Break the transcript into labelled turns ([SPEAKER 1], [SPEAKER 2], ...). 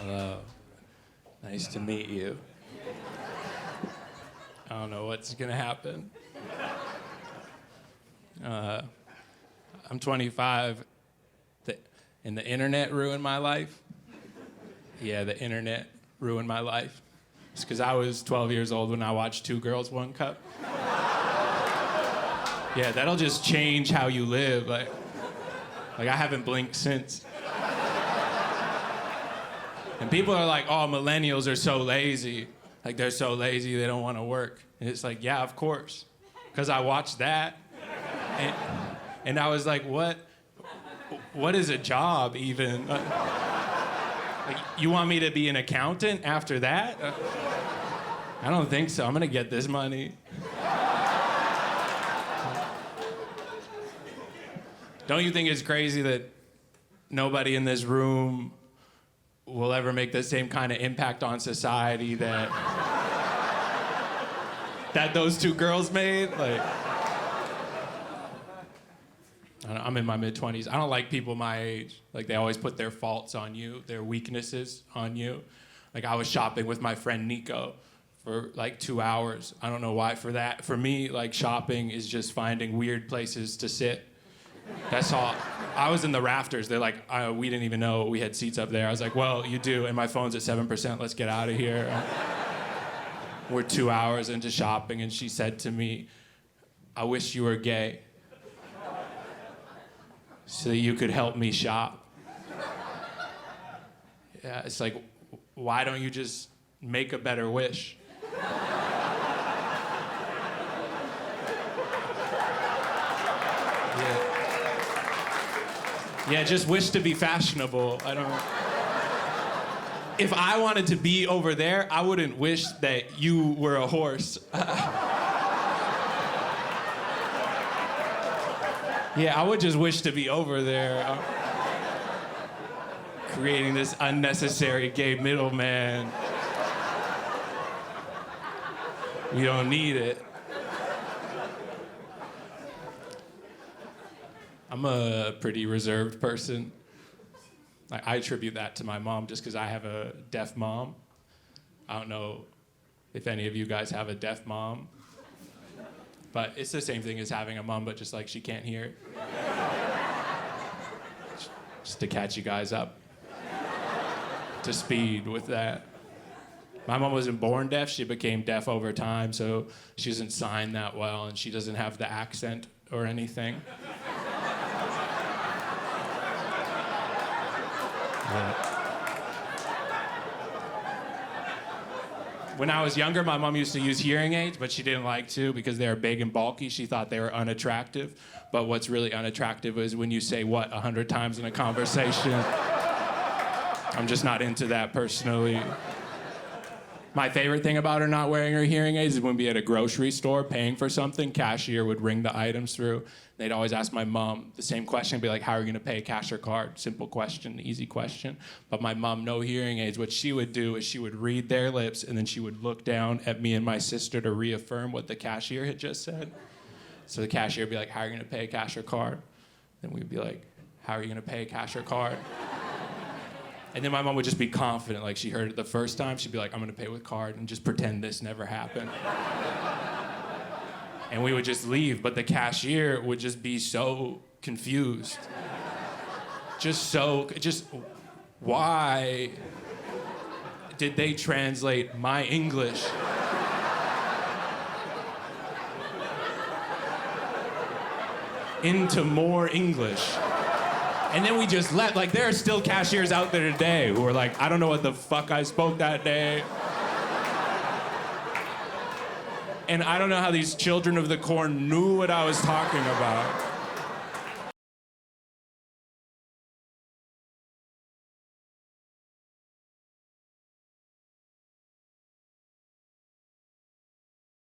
[SPEAKER 1] Hello. Nice to meet you. I don't know what's gonna happen. I'm 25, and the internet ruined my life. Yeah, the internet ruined my life. It's because I was 12 years old when I watched Two Girls, One Cup. Yeah, that'll just change how you live. Like I haven't blinked since. And people are like, oh, millennials are so lazy. Like, they're so lazy, they don't want to work. And it's like, yeah, of course. Because I watched that. And I was like, what is a job, even? Like, you want me to be an accountant after that? I don't think so. I'm going to get this money. Don't you think it's crazy that nobody in this room will ever make the same kind of impact on society that those two girls made? Like, I'm in my mid-20s. I don't like people my age. Like, they always put their faults on you, their weaknesses on you. Like, I was shopping with my friend Nico for like 2 hours. I don't know why. For me, like, shopping is just finding weird places to sit. That's all. I was in the rafters. They're like, we didn't even know we had seats up there. I was like, well, you do, and my phone's at 7%. Let's get out of here. We're 2 hours into shopping, and she said to me, I wish you were gay so that you could help me shop. Yeah, it's like, why don't you just make a better wish? Yeah, just wish to be fashionable. I don't. If I wanted to be over there, I wouldn't wish that you were a horse. Yeah, I would just wish to be over there. Creating this unnecessary gay middleman. We don't need it. I'm a pretty reserved person. I attribute that to my mom just because I have a deaf mom. I don't know if any of you guys have a deaf mom, but it's the same thing as having a mom, but just like she can't hear. Just to catch you guys up to speed with that. My mom wasn't born deaf, she became deaf over time, so she doesn't sign that well, and she doesn't have the accent or anything. When I was younger, my mom used to use hearing aids, but she didn't like to because they were big and bulky. She thought they were unattractive. But what's really unattractive is when you say what 100 times in a conversation. I'm just not into that personally. My favorite thing about her not wearing her hearing aids is when we'd be at a grocery store paying for something, cashier would ring the items through. They'd always ask my mom the same question, be like, how are you gonna pay, cash or card? Simple question, easy question. But my mom, no hearing aids. What she would do is she would read their lips and then she would look down at me and my sister to reaffirm what the cashier had just said. So the cashier would be like, how are you gonna pay, cash or card? Then we'd be like, how are you gonna pay, cash or card? And then my mom would just be confident, like she heard it the first time, she'd be like, I'm gonna pay with card, and just pretend this never happened. And we would just leave, but the cashier would just be so confused. Just why did they translate my English into more English? And then we just let, like, there are still cashiers out there today who are like, I don't know what the fuck I spoke that day. And I don't know how these children of the corn knew what I was talking about.